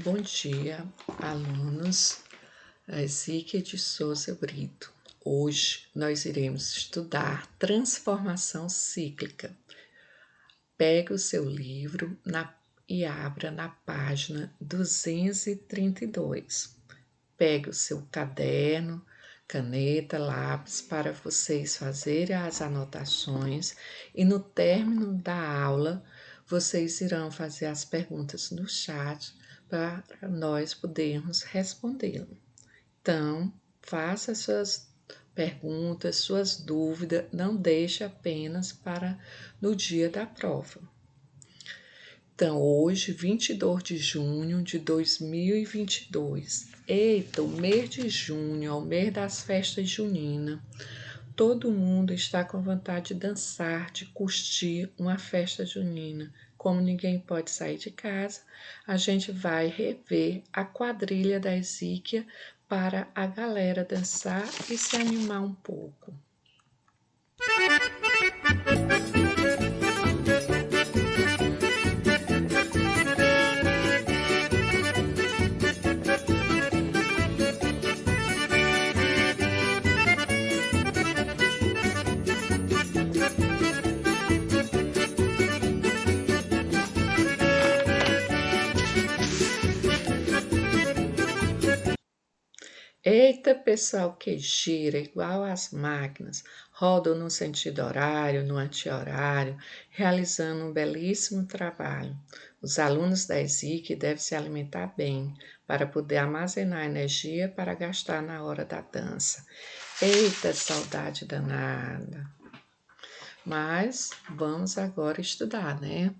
Bom dia, alunos da Zíquia de Souza Brito. Hoje nós iremos estudar transformação cíclica. Pegue o seu livro e abra na página 232. Pegue o seu caderno, caneta, lápis para vocês fazerem as anotações e no término da aula vocês irão fazer as perguntas no chat para nós podermos respondê-lo. Então, faça suas perguntas, suas dúvidas, não deixe apenas para no dia da prova. Então, hoje, 22 de junho de 2022. Eita, o mês de junho é o mês das festas juninas. Todo mundo está com vontade de dançar, de curtir uma festa junina. Como ninguém pode sair de casa, a gente vai rever a quadrilha da Zíquia para a galera dançar e se animar um pouco. Eita, pessoal que gira igual as máquinas, rodam no sentido horário, no anti-horário, realizando um belíssimo trabalho. Os alunos da ESIC devem se alimentar bem para poder armazenar energia para gastar na hora da dança. Eita, saudade danada! Mas vamos agora estudar, né?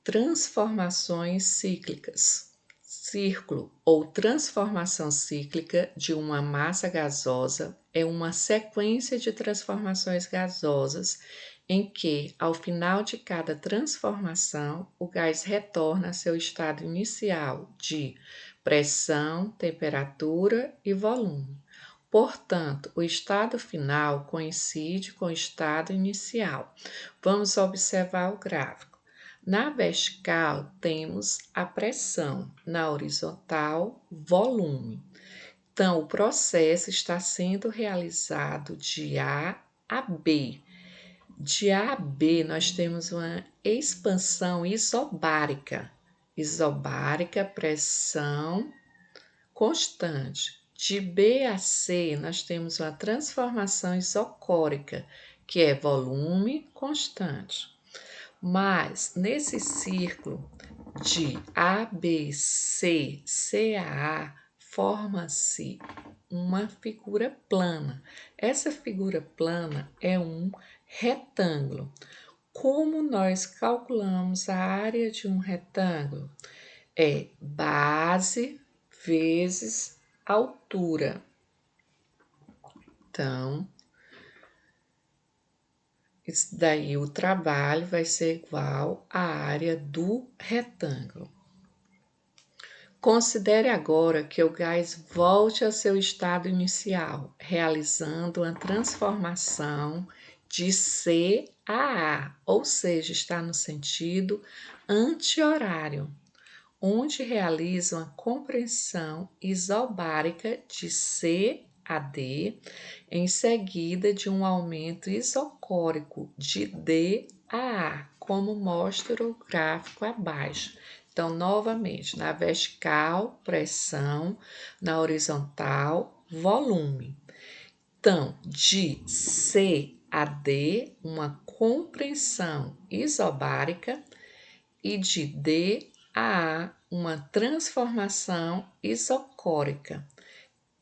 Transformações cíclicas. Círculo ou transformação cíclica de uma massa gasosa é uma sequência de transformações gasosas em que, ao final de cada transformação, o gás retorna a seu estado inicial de pressão, temperatura e volume. Portanto, o estado final coincide com o estado inicial. Vamos observar o gráfico. Na vertical, temos a pressão, na horizontal, volume. Então, o processo está sendo realizado de A a B. De A a B, nós temos uma expansão isobárica. Isobárica, pressão constante. De B a C, nós temos uma transformação isocórica, que é volume constante. Mas nesse círculo de ABC, CAA, forma-se uma figura plana. Essa figura plana é um retângulo. Como nós calculamos a área de um retângulo? É base vezes altura. Então, isso daí, o trabalho vai ser igual à área do retângulo. Considere agora que o gás volte ao seu estado inicial, realizando uma transformação de C a A, ou seja, está no sentido anti-horário, onde realiza uma compressão isobárica de C a D, em seguida de um aumento isocórico de D a A, como mostra o gráfico abaixo. Então, novamente, na vertical, pressão, na horizontal, volume. Então, de C a D, uma compressão isobárica, e de D a A, uma transformação isocórica.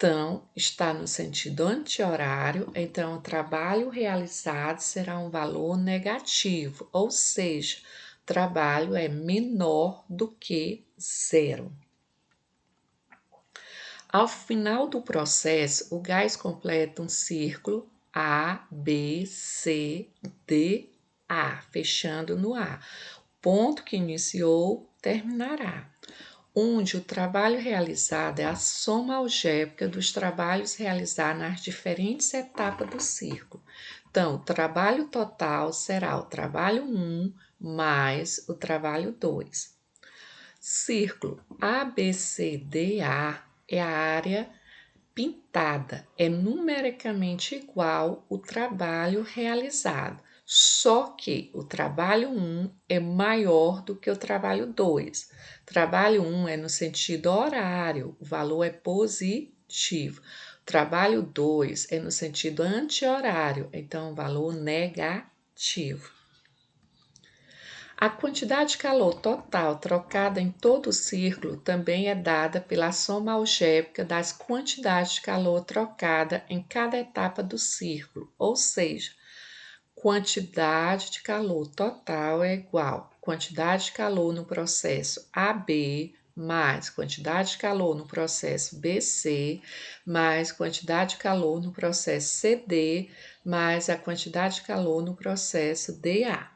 Então, está no sentido anti-horário, então o trabalho realizado será um valor negativo, ou seja, o trabalho é menor do que zero. Ao final do processo, o gás completa um círculo A, B, C, D, A, fechando no A. Ponto que iniciou, terminará, onde o trabalho realizado é a soma algébrica dos trabalhos realizados nas diferentes etapas do círculo. Então, o trabalho total será o trabalho 1 mais o trabalho 2. Círculo ABCDA é a área pintada, é numericamente igual o trabalho realizado, só que o trabalho 1 é maior do que o trabalho 2. Trabalho 1 é no sentido horário, o valor é positivo. Trabalho 2 é no sentido anti-horário, então o valor negativo. A quantidade de calor total trocada em todo o círculo também é dada pela soma algébrica das quantidades de calor trocada em cada etapa do círculo, ou seja, quantidade de calor total é igual a quantidade de calor no processo AB mais quantidade de calor no processo BC mais quantidade de calor no processo CD mais a quantidade de calor no processo DA.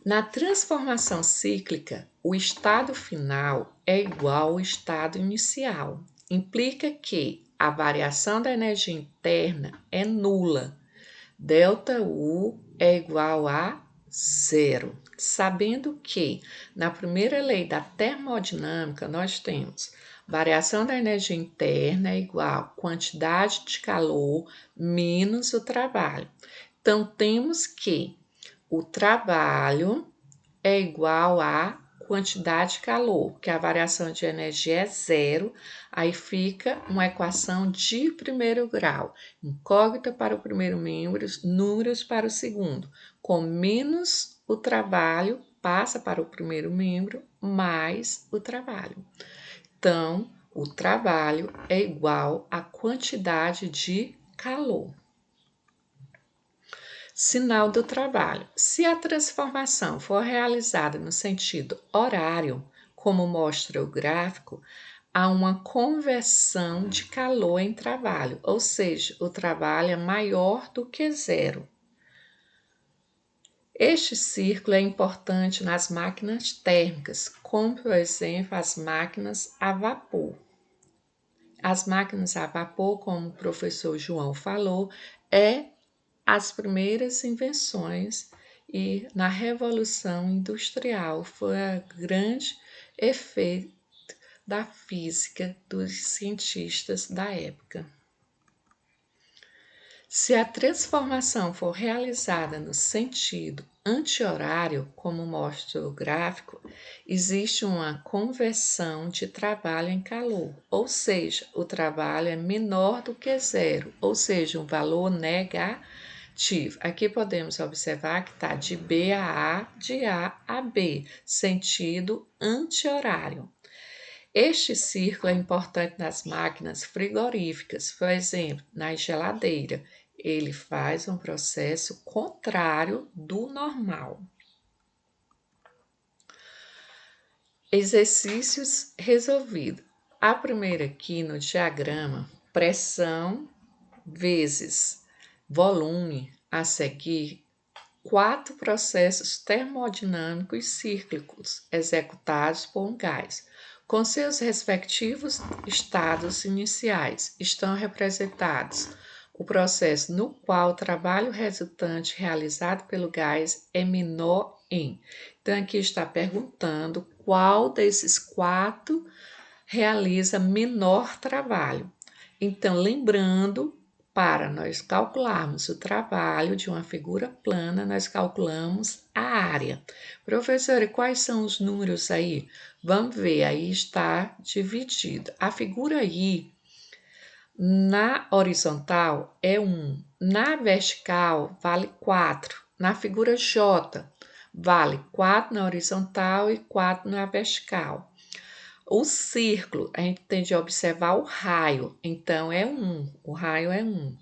Na transformação cíclica, o estado final é igual ao estado inicial. Implica que a variação da energia interna é nula. ΔU é igual a zero. Sabendo que, na primeira lei da termodinâmica, nós temos variação da energia interna é igual a quantidade de calor menos o trabalho. Então, temos que o trabalho é igual a quantidade de calor, que a variação de energia é zero, aí fica uma equação de primeiro grau, incógnita para o primeiro membro, números para o segundo, com menos o trabalho passa para o primeiro membro, mais o trabalho. Então, o trabalho é igual à quantidade de calor. Sinal do trabalho. Se a transformação for realizada no sentido horário, como mostra o gráfico, há uma conversão de calor em trabalho, ou seja, o trabalho é maior do que zero. Este círculo é importante nas máquinas térmicas, como, por exemplo, as máquinas a vapor. As máquinas a vapor, como o professor João falou, as primeiras invenções e na Revolução Industrial foi o grande efeito da física dos cientistas da época. Se a transformação for realizada no sentido anti-horário, como mostra o gráfico, existe uma conversão de trabalho em calor, ou seja, o trabalho é menor do que zero, ou seja, um valor negativo. Aqui podemos observar que está de B a A, de A a B, sentido anti-horário. Este círculo é importante nas máquinas frigoríficas, por exemplo, na geladeira. Ele faz um processo contrário do normal. Exercícios resolvidos. A primeira aqui no diagrama, pressão vezes volume, a seguir, 4 processos termodinâmicos cíclicos executados por um gás, com seus respectivos estados iniciais, estão representados o processo no qual o trabalho resultante realizado pelo gás é menor em. Então, aqui está perguntando qual desses 4 realiza menor trabalho. Então, lembrando, para nós calcularmos o trabalho de uma figura plana, nós calculamos a área. Professora, e quais são os números aí? Vamos ver, aí está dividido. A figura I, na horizontal, é 1. Na vertical, vale 4. Na figura J, vale 4 na horizontal e 4 na vertical. O círculo, a gente tem de observar o raio, então é 1, o raio é 1.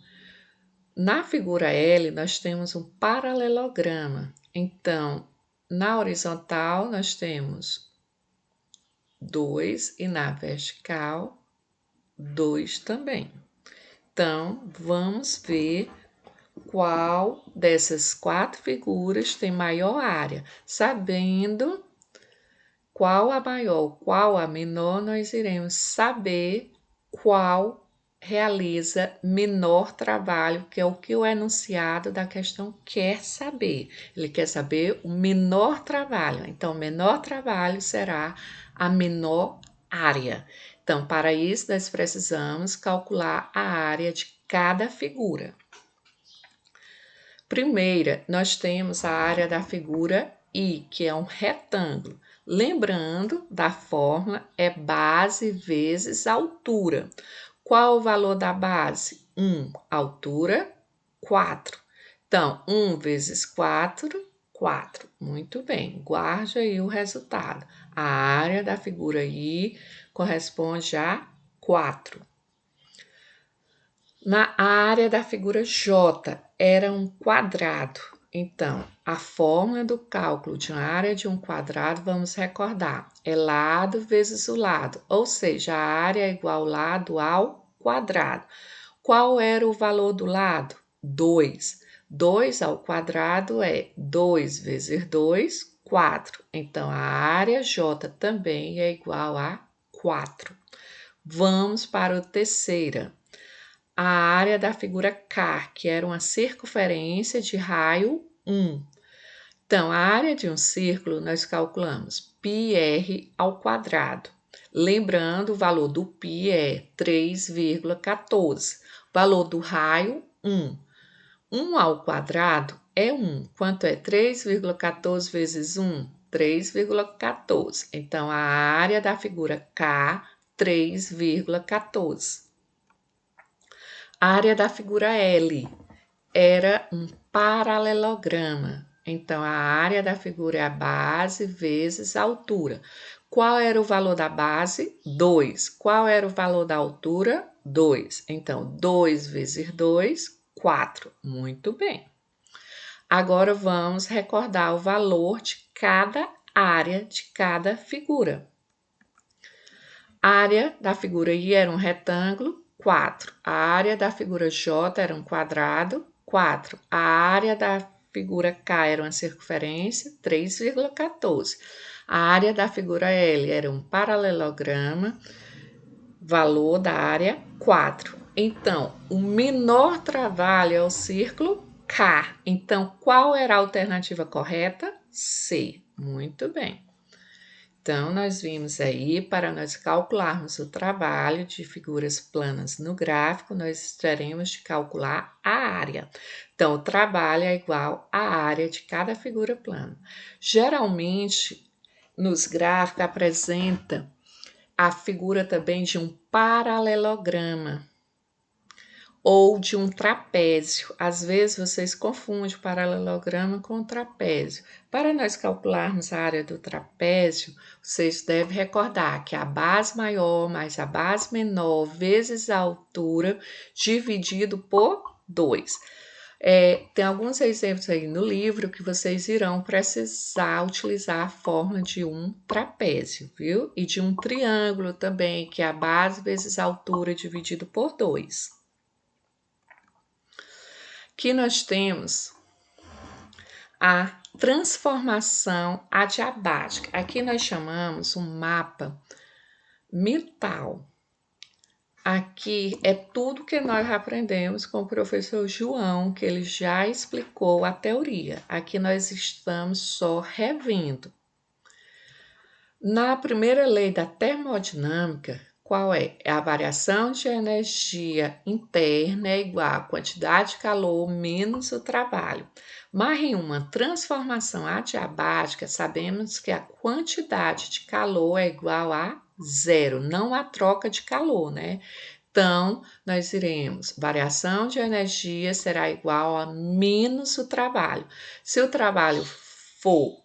Na figura L, nós temos um paralelograma, então na horizontal nós temos 2 e na vertical 2 também. Então, vamos ver qual dessas 4 figuras tem maior área. Sabendo qual a maior, qual a menor, nós iremos saber qual realiza menor trabalho, que é o que o enunciado da questão quer saber. Ele quer saber o menor trabalho. Então, o menor trabalho será a menor área. Então, para isso, nós precisamos calcular a área de cada figura. Primeira, nós temos a área da figura I, que é um retângulo. Lembrando da fórmula, é base vezes altura. Qual o valor da base? 1. Altura, 4. Então, 1 vezes 4, 4. Muito bem, guarde aí o resultado. A área da figura I corresponde a 4. Na área da figura J era um quadrado. Então, a fórmula do cálculo de uma área de um quadrado, vamos recordar, é lado vezes o lado, ou seja, a área é igual ao lado ao quadrado. Qual era o valor do lado? 2. 2 ao quadrado é 2 vezes 2, 4. Então, a área J também é igual a 4. Vamos para a terceira. A área da figura K, que era uma circunferência de raio 1. Então, a área de um círculo nós calculamos πr ao quadrado. Lembrando, o valor do π é 3,14. O valor do raio, 1. 1 ao quadrado é 1. Quanto é 3,14 vezes 1? 3,14. Então, a área da figura K, 3,14. A área da figura L era um paralelograma. Então, a área da figura é a base vezes a altura. Qual era o valor da base? 2. Qual era o valor da altura? 2. Então, 2 vezes 2, 4. Muito bem. Agora, vamos recordar o valor de cada área de cada figura. A área da figura I era um retângulo, 4. A área da figura J era um quadrado, 4. A área da figura K era uma circunferência, 3,14. A área da figura L era um paralelograma, valor da área, 4. Então, o menor trabalho é o círculo K. Então, qual era a alternativa correta? C. Muito bem. Então, nós vimos aí, para nós calcularmos o trabalho de figuras planas no gráfico, nós teremos de calcular a área. Então, o trabalho é igual à área de cada figura plana. Geralmente, nos gráficos, apresenta a figura também de um paralelograma ou de um trapézio. Às vezes vocês confundem o paralelograma com o trapézio. Para nós calcularmos a área do trapézio, vocês devem recordar que a base maior mais a base menor vezes a altura dividido por 2. Tem alguns exemplos aí no livro que vocês irão precisar utilizar a fórmula de um trapézio, viu? E de um triângulo também, que é a base vezes a altura dividido por 2. Aqui nós temos a transformação adiabática. Aqui nós chamamos um mapa mental. Aqui é tudo que nós aprendemos com o professor João, que ele já explicou a teoria. Aqui nós estamos só revendo. Na primeira lei da termodinâmica, qual é? É a variação de energia interna é igual à quantidade de calor menos o trabalho. Mas em uma transformação adiabática, sabemos que a quantidade de calor é igual a zero, não a troca de calor, né? Então, nós iremos, variação de energia será igual a menos o trabalho. Se o trabalho for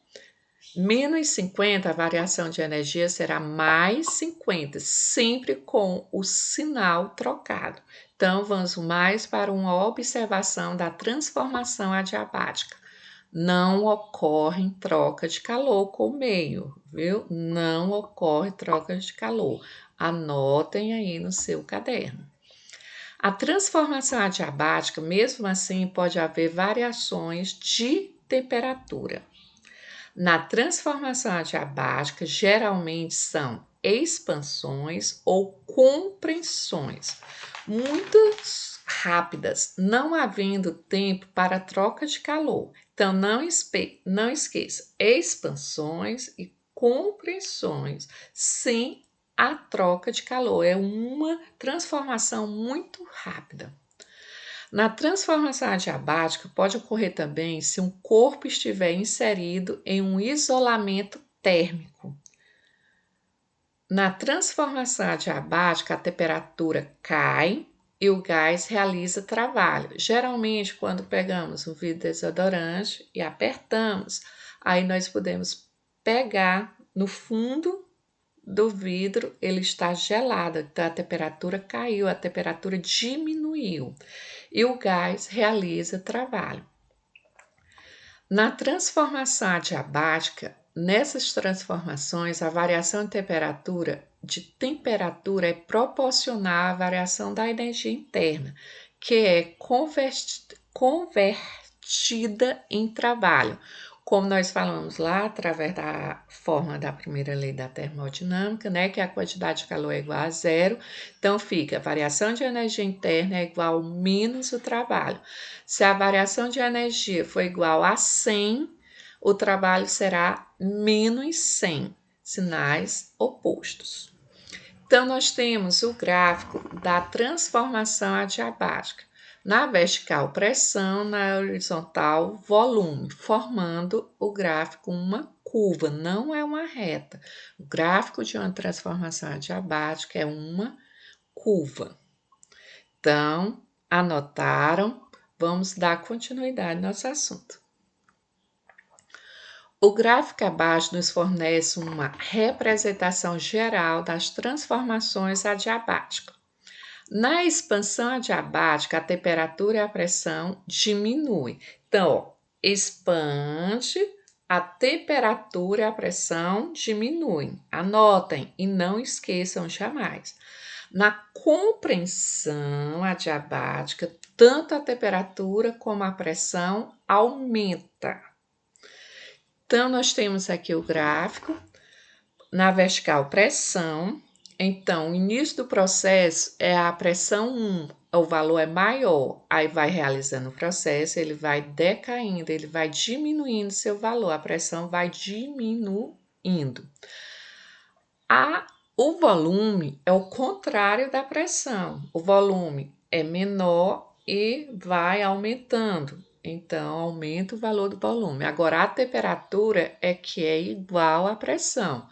menos 50, a variação de energia será mais 50, sempre com o sinal trocado. Então, vamos mais para uma observação da transformação adiabática. Não ocorre troca de calor com o meio, viu? Não ocorre troca de calor. Anotem aí no seu caderno. A transformação adiabática, mesmo assim, pode haver variações de temperatura. Na transformação adiabática, geralmente são expansões ou compressões, muito rápidas, não havendo tempo para troca de calor. Então, não esqueça, expansões e compressões, sem a troca de calor. É uma transformação muito rápida. Na transformação adiabática, pode ocorrer também se um corpo estiver inserido em um isolamento térmico. Na transformação adiabática, a temperatura cai e o gás realiza trabalho. Geralmente, quando pegamos um vidro desodorante e apertamos, aí nós podemos pegar no fundo do vidro, ele está gelado, então a temperatura caiu, a temperatura diminuiu e o gás realiza trabalho. Na transformação adiabática, nessas transformações, a variação de temperatura é proporcional à variação da energia interna, que é convertida em trabalho. Como nós falamos lá, através da forma da primeira lei da termodinâmica, né, que a quantidade de calor é igual a zero, então fica a variação de energia interna é igual ao menos o trabalho. Se a variação de energia for igual a 100, o trabalho será menos 100, sinais opostos. Então, nós temos o gráfico da transformação adiabática. Na vertical, pressão, na horizontal, volume, formando o gráfico uma curva, não é uma reta. O gráfico de uma transformação adiabática é uma curva. Então, anotaram? Vamos dar continuidade ao nosso assunto. O gráfico abaixo nos fornece uma representação geral das transformações adiabáticas. Na expansão adiabática, a temperatura e a pressão diminuem. Então, ó, expande, a temperatura e a pressão diminuem. Anotem e não esqueçam jamais. Na compressão adiabática, tanto a temperatura como a pressão aumenta. Então, nós temos aqui o gráfico, na vertical, pressão. Então, o início do processo é a pressão 1, o valor é maior, aí vai realizando o processo, ele vai decaindo, ele vai diminuindo seu valor, a pressão vai diminuindo. O volume é o contrário da pressão, o volume é menor e vai aumentando. Então, aumenta o valor do volume. Agora, a temperatura é que é igual à pressão.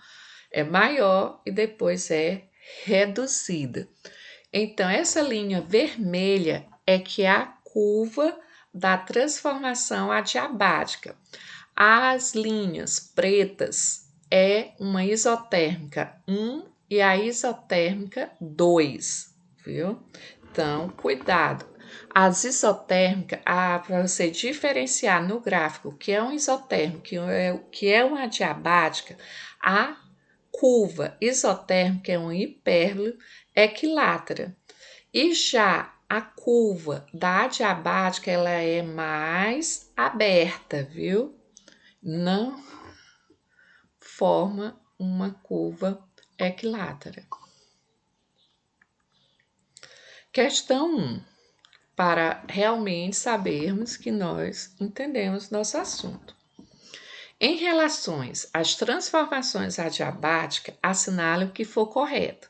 É maior e depois é reduzida. Então, essa linha vermelha é que é a curva da transformação adiabática. As linhas pretas é uma isotérmica 1 e a isotérmica 2, viu? Então, cuidado. As isotérmicas, para você diferenciar no gráfico o que é um isotérmico e o que é uma adiabática, a curva isotérmica é uma hipérbole equilátera. E já a curva da adiabática, ela é mais aberta, viu? Não forma uma curva equilátera. Questão 1. Para realmente sabermos que nós entendemos nosso assunto. Em relações às transformações adiabáticas, assinale o que for correto.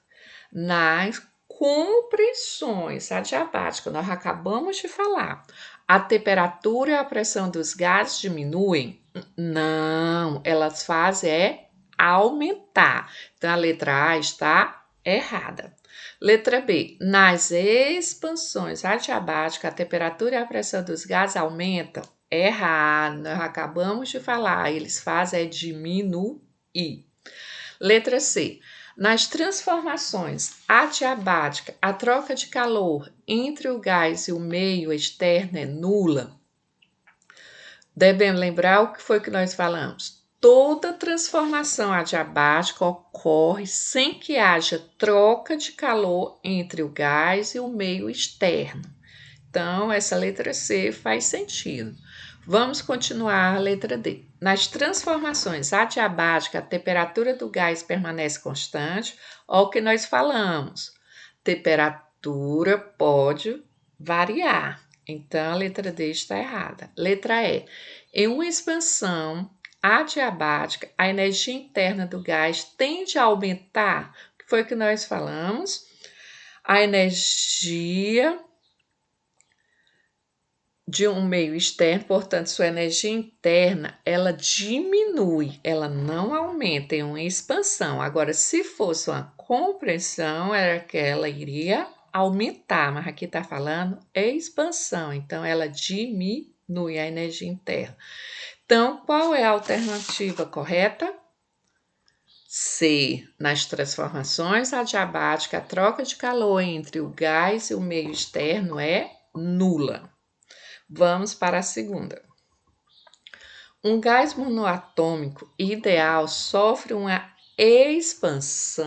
Nas compressões adiabáticas, nós acabamos de falar, a temperatura e a pressão dos gases diminuem? Não, elas fazem aumentar. Então, a letra A está errada. Letra B, nas expansões adiabáticas, a temperatura e a pressão dos gases aumentam? Errado, nós acabamos de falar, eles fazem diminuir. Letra C, nas transformações adiabáticas, a troca de calor entre o gás e o meio externo é nula. Devemos lembrar o que foi que nós falamos. Toda transformação adiabática ocorre sem que haja troca de calor entre o gás e o meio externo. Então, essa letra C faz sentido. Vamos continuar a letra D. Nas transformações adiabáticas, a temperatura do gás permanece constante. Olha o que nós falamos. Temperatura pode variar. Então, a letra D está errada. Letra E. Em uma expansão adiabática, a energia interna do gás tende a aumentar. O que foi que nós falamos? A energia de um meio externo, portanto, sua energia interna, ela diminui, ela não aumenta, é uma expansão. Agora, se fosse uma compressão, era que ela iria aumentar, mas aqui está falando expansão, então ela diminui a energia interna. Então, qual é a alternativa correta? C. Nas transformações adiabáticas, a troca de calor entre o gás e o meio externo é nula. Vamos para a segunda. Um gás monoatômico ideal sofre uma expansão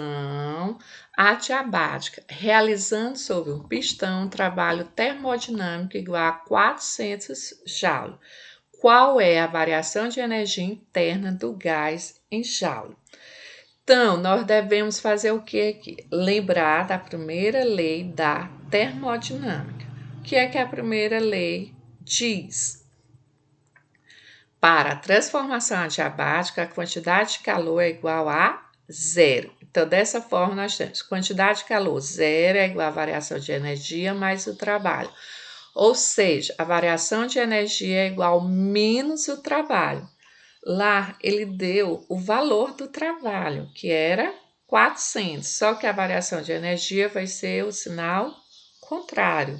adiabática, realizando sobre um pistão um trabalho termodinâmico igual a 400 Joule. Qual é a variação de energia interna do gás em Joule? Então, nós devemos fazer o que aqui? Lembrar da primeira lei da termodinâmica. O que é a primeira lei diz? Para a transformação adiabática, a quantidade de calor é igual a zero. Então, dessa forma, nós temos quantidade de calor zero é igual a variação de energia mais o trabalho. Ou seja, a variação de energia é igual menos o trabalho. Lá, ele deu o valor do trabalho, que era 400, só que a variação de energia vai ser o sinal contrário.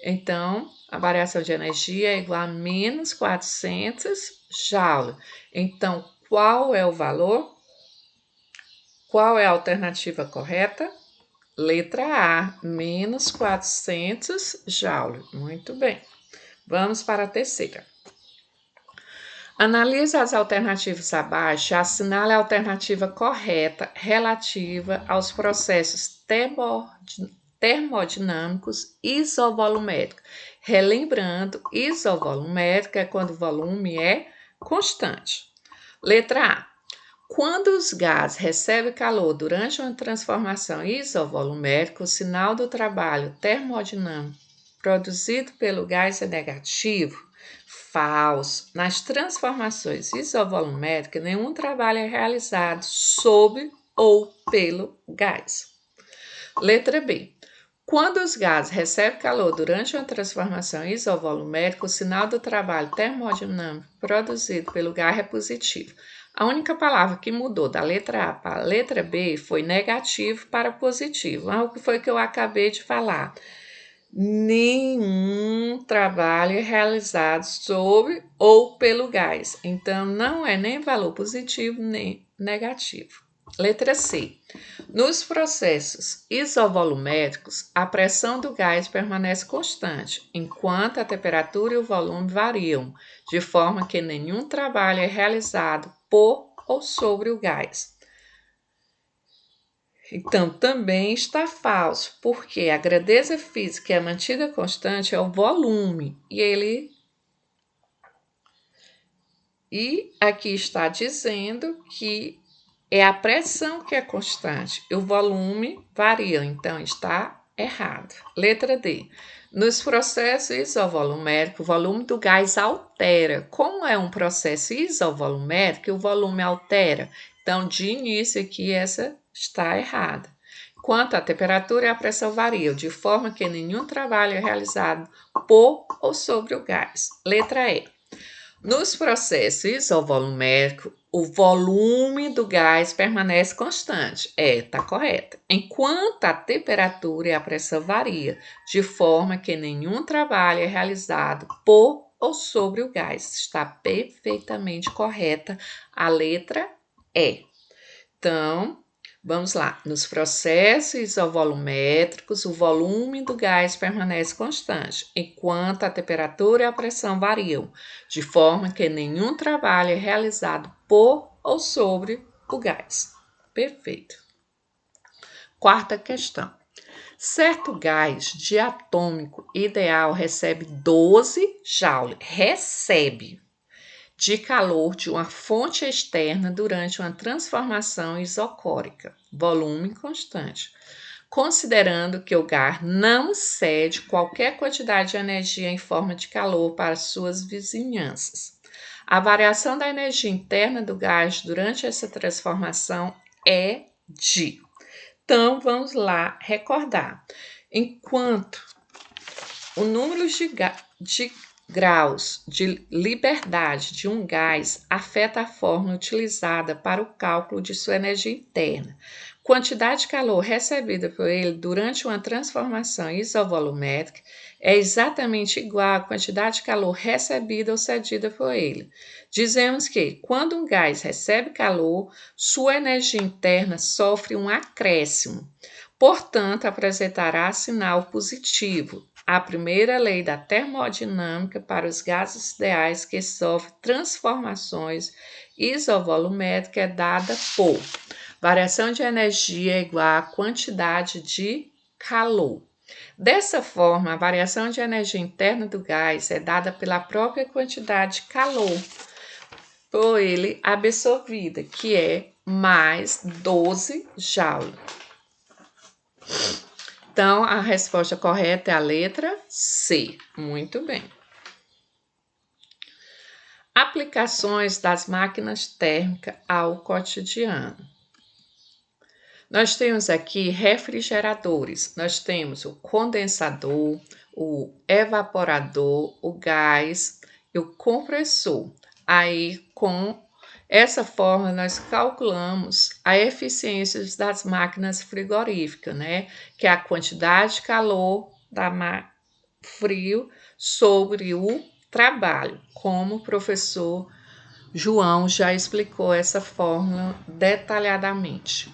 Então, a variação de energia é igual a menos 400 Joule. Então, qual é o valor? Qual é a alternativa correta? Letra A, menos 400 Joule. Muito bem. Vamos para a terceira. Analise as alternativas abaixo e assinale a alternativa correta relativa aos processos termodinâmicos isovolumétricos. Relembrando, isovolumétrico é quando o volume é constante. Letra A. Quando os gases recebem calor durante uma transformação isovolumétrica, o sinal do trabalho termodinâmico produzido pelo gás é negativo. Falso. Nas transformações isovolumétricas, nenhum trabalho é realizado sob ou pelo gás. Letra B. Quando os gases recebem calor durante uma transformação isovolumétrica, o sinal do trabalho termodinâmico produzido pelo gás é positivo. A única palavra que mudou da letra A para a letra B foi negativo para positivo. O que foi que eu acabei de falar? Nenhum trabalho é realizado sob ou pelo gás. Então, não é nem valor positivo nem negativo. Letra C. Nos processos isovolumétricos, a pressão do gás permanece constante, enquanto a temperatura e o volume variam, de forma que nenhum trabalho é realizado por ou sobre o gás. Então, também está falso, porque a grandeza física que é mantida constante é o volume, e aqui está dizendo que é a pressão que é constante, e o volume varia, então está errado. Letra D. Nos processos isovoluméricos, o volume do gás altera. Como é um processo isovolumérico, o volume altera. Então, de início aqui, essa está errada. Quanto à temperatura e a pressão variam, de forma que nenhum trabalho é realizado por ou sobre o gás. Letra E. Nos processos isovoluméricos, o volume do gás permanece constante. Está correto. Enquanto a temperatura e a pressão variam, de forma que nenhum trabalho é realizado por ou sobre o gás. Está perfeitamente correta a letra E. Então, vamos lá. Nos processos isovolumétricos, o volume do gás permanece constante, enquanto a temperatura e a pressão variam, de forma que nenhum trabalho é realizado por ou sobre o gás. Perfeito. Quarta questão. Certo gás diatômico ideal recebe 12 Joule. Recebe de calor de uma fonte externa durante uma transformação isocórica, volume constante, considerando que o gás não cede qualquer quantidade de energia em forma de calor para suas vizinhanças. A variação da energia interna do gás durante essa transformação é de. Então, vamos lá recordar. Enquanto o número de graus de liberdade de um gás afeta a fórmula utilizada para o cálculo de sua energia interna. Quantidade de calor recebida por ele durante uma transformação isovolumétrica é exatamente igual à quantidade de calor recebida ou cedida por ele. Dizemos que, quando um gás recebe calor, sua energia interna sofre um acréscimo. Portanto, apresentará sinal positivo. A primeira lei da termodinâmica para os gases ideais que sofrem transformações isovolumétricas é dada por variação de energia igual à quantidade de calor. Dessa forma, a variação de energia interna do gás é dada pela própria quantidade de calor por ele absorvida, que é mais 12 Joule. Então, a resposta correta é a letra C. Muito bem. Aplicações das máquinas térmicas ao cotidiano. Nós temos aqui refrigeradores. Nós temos o condensador, o evaporador, o gás e o compressor. Aí, com essa forma, nós calculamos a eficiência das máquinas frigoríficas, né? Que é a quantidade de calor da frio sobre o trabalho, como o professor João já explicou essa fórmula detalhadamente.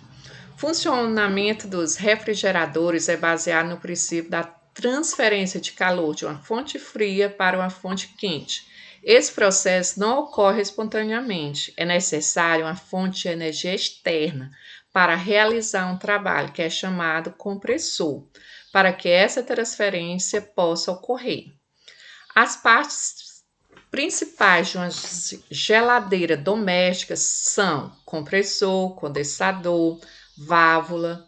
Funcionamento dos refrigeradores é baseado no princípio da transferência de calor de uma fonte fria para uma fonte quente. Esse processo não ocorre espontaneamente. É necessária uma fonte de energia externa para realizar um trabalho que é chamado compressor, para que essa transferência possa ocorrer. As partes principais de uma geladeira doméstica são compressor, condensador, válvula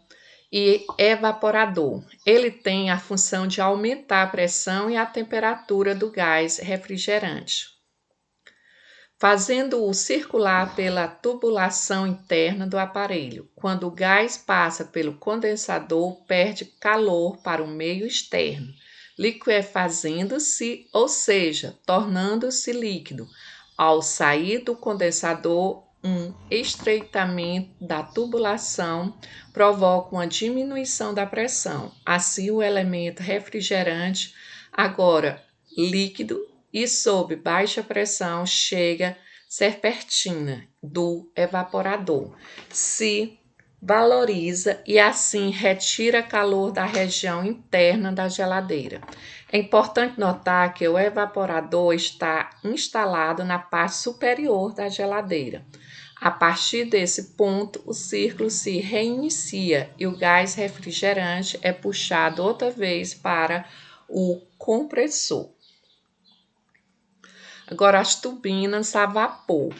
e evaporador. Ele tem a função de aumentar a pressão e a temperatura do gás refrigerante, fazendo-o circular pela tubulação interna do aparelho. Quando o gás passa pelo condensador, perde calor para o meio externo, liquefazendo-se, ou seja, tornando-se líquido. Ao sair do condensador, um estreitamento da tubulação provoca uma diminuição da pressão. Assim, o elemento refrigerante, agora líquido e sob baixa pressão, chega a serpentina do evaporador, se valoriza e assim retira calor da região interna da geladeira. É importante notar que o evaporador está instalado na parte superior da geladeira. A partir desse ponto, o círculo se reinicia e o gás refrigerante é puxado outra vez para o compressor. Agora, as turbinas a vapor.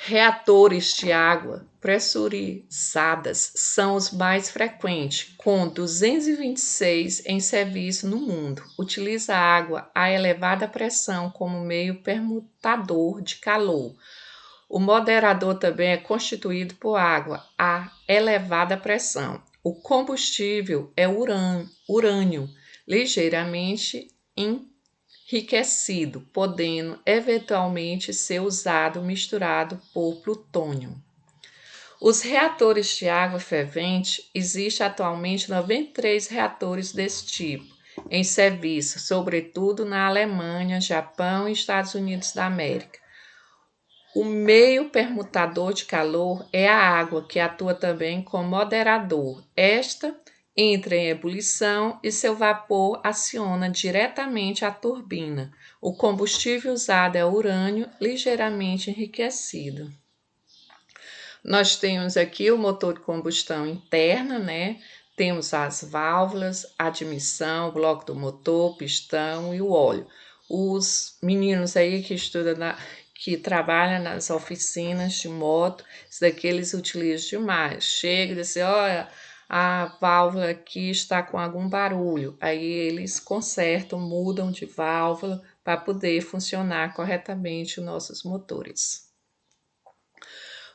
Reatores de água pressurizadas são os mais frequentes, com 226 em serviço no mundo. Utiliza a água a elevada pressão como meio permutador de calor. O moderador também é constituído por água a elevada pressão. O combustível é urânio ligeiramente enriquecido, podendo eventualmente ser usado misturado por plutônio. Os reatores de água fervente, existem atualmente 93 reatores desse tipo em serviço, sobretudo na Alemanha, Japão e Estados Unidos da América. O meio permutador de calor é a água, que atua também como moderador. Esta entra em ebulição e seu vapor aciona diretamente a turbina. O combustível usado é urânio ligeiramente enriquecido. Nós temos aqui o motor de combustão interna, né? Temos as válvulas, a admissão, o bloco do motor, pistão e o óleo. Os meninos aí que trabalham nas oficinas de moto, isso daqui eles utilizam demais. Chega e diz assim, olha, a válvula aqui está com algum barulho. Aí eles consertam, mudam de válvula para poder funcionar corretamente os nossos motores.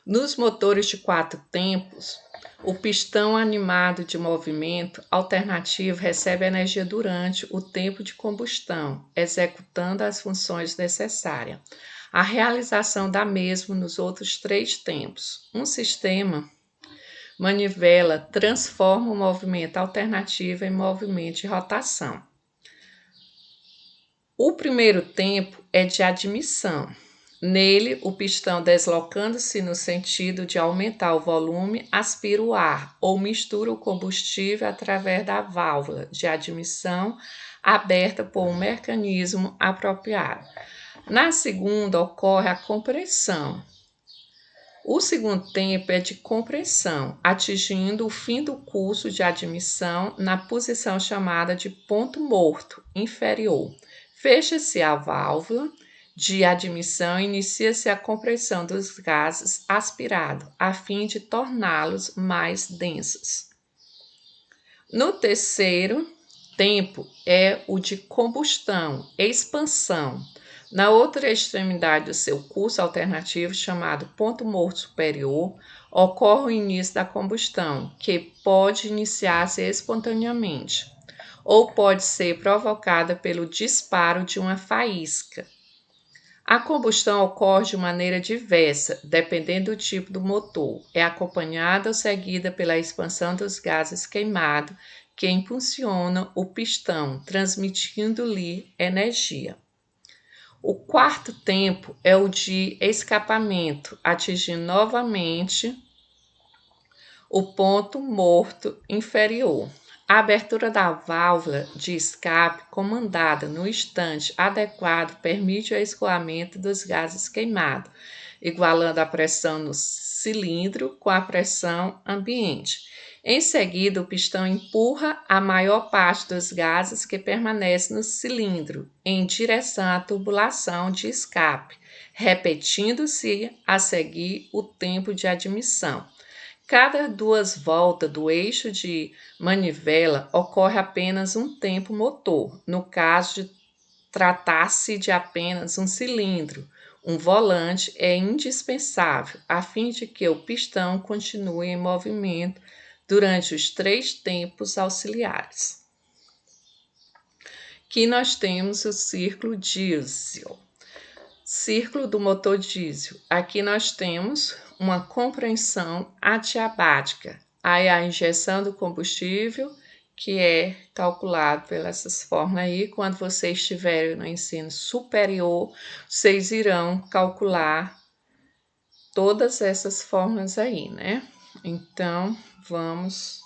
Nos motores de 4 tempos, o pistão animado de movimento alternativo recebe energia durante o tempo de combustão, executando as funções necessárias. A realização da mesma nos outros 3 tempos. Um sistema manivela transforma o movimento alternativo em movimento de rotação. O primeiro tempo é de admissão. Nele, o pistão, deslocando-se no sentido de aumentar o volume, aspira o ar ou mistura o combustível através da válvula de admissão aberta por um mecanismo apropriado. Na segunda, ocorre a compressão. O segundo tempo é de compressão, atingindo o fim do curso de admissão na posição chamada de ponto morto inferior. Fecha-se a válvula de admissão e inicia-se a compressão dos gases aspirados, a fim de torná-los mais densos. No terceiro tempo é o de combustão, expansão. Na outra extremidade do seu curso alternativo, chamado ponto morto superior, ocorre o início da combustão, que pode iniciar-se espontaneamente, ou pode ser provocada pelo disparo de uma faísca. A combustão ocorre de maneira diversa, dependendo do tipo do motor. É acompanhada ou seguida pela expansão dos gases queimados, que impulsionam o pistão, transmitindo-lhe energia. O quarto tempo é o de escapamento, atingindo novamente o ponto morto inferior. A abertura da válvula de escape, comandada no instante adequado, permite o escoamento dos gases queimados, igualando a pressão no cilindro com a pressão ambiente. Em seguida, o pistão empurra a maior parte dos gases que permanecem no cilindro em direção à tubulação de escape, repetindo-se a seguir o tempo de admissão. Cada 2 voltas do eixo de manivela ocorre apenas um tempo motor, no caso de tratar-se de apenas um cilindro. Um volante é indispensável, a fim de que o pistão continue em movimento durante os 3 tempos auxiliares. Aqui nós temos o círculo diesel. Círculo do motor diesel. Aqui nós temos uma compreensão adiabática. Aí a injeção do combustível, que é calculado pelas fórmulas aí. Quando vocês estiverem no ensino superior, vocês irão calcular todas essas fórmulas aí, né? Então, vamos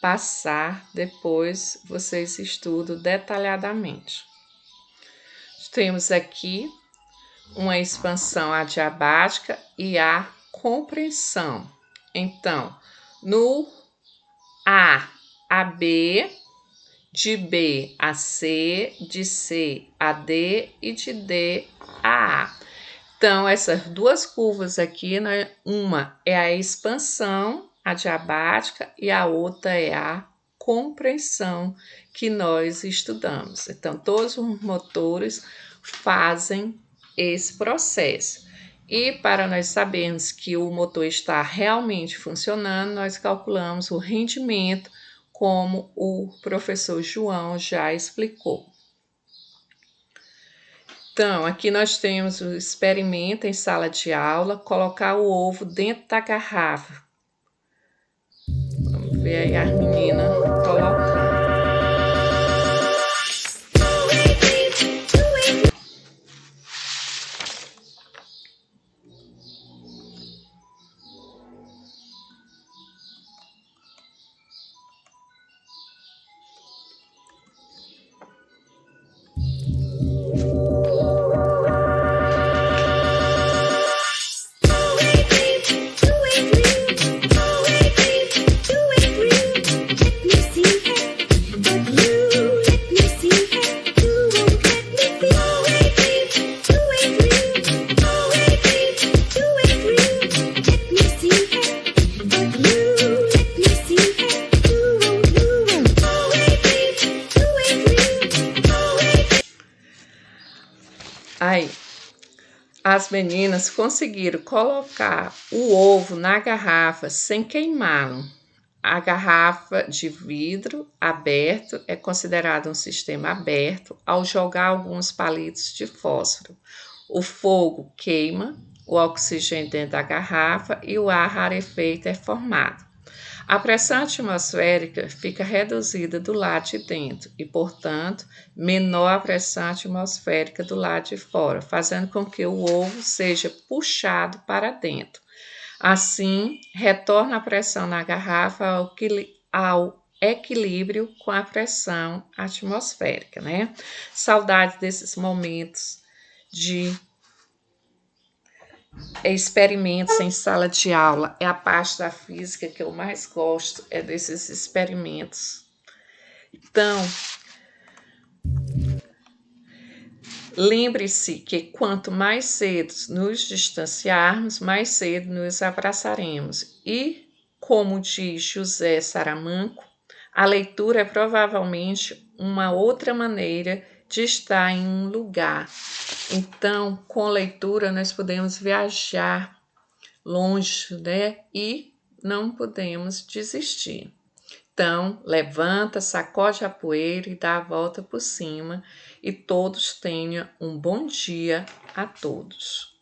passar, depois vocês estudam detalhadamente. Temos aqui uma expansão adiabática e a compressão. Então, no A a B, de B a C, de C a D e de D a A. Então, essas 2 curvas aqui, né, uma é a expansão adiabática e a outra é a compressão que nós estudamos. Então, todos os motores fazem esse processo. E para nós sabermos que o motor está realmente funcionando, nós calculamos o rendimento, como o professor João já explicou. Então, aqui nós temos o experimento em sala de aula, colocar o ovo dentro da garrafa. Vamos ver aí as meninas colocando. See as meninas conseguiram colocar o ovo na garrafa sem queimá-lo. A garrafa de vidro aberto é considerado um sistema aberto ao jogar alguns palitos de fósforo. O fogo queima o oxigênio dentro da garrafa e o ar rarefeito é formado. A pressão atmosférica fica reduzida do lado de dentro e, portanto, menor a pressão atmosférica do lado de fora, fazendo com que o ovo seja puxado para dentro. Assim, retorna a pressão na garrafa ao equilíbrio com a pressão atmosférica, né? Saudade desses momentos de experimentos em sala de aula. É a parte da física que eu mais gosto, é desses experimentos. Então, lembre-se que quanto mais cedo nos distanciarmos, mais cedo nos abraçaremos. E, como diz José Saramanco, a leitura é provavelmente uma outra maneira de estar em um lugar. Então, com leitura, nós podemos viajar longe, né? E não podemos desistir. Então, levanta, sacode a poeira e dá a volta por cima. E todos tenham um bom dia a todos.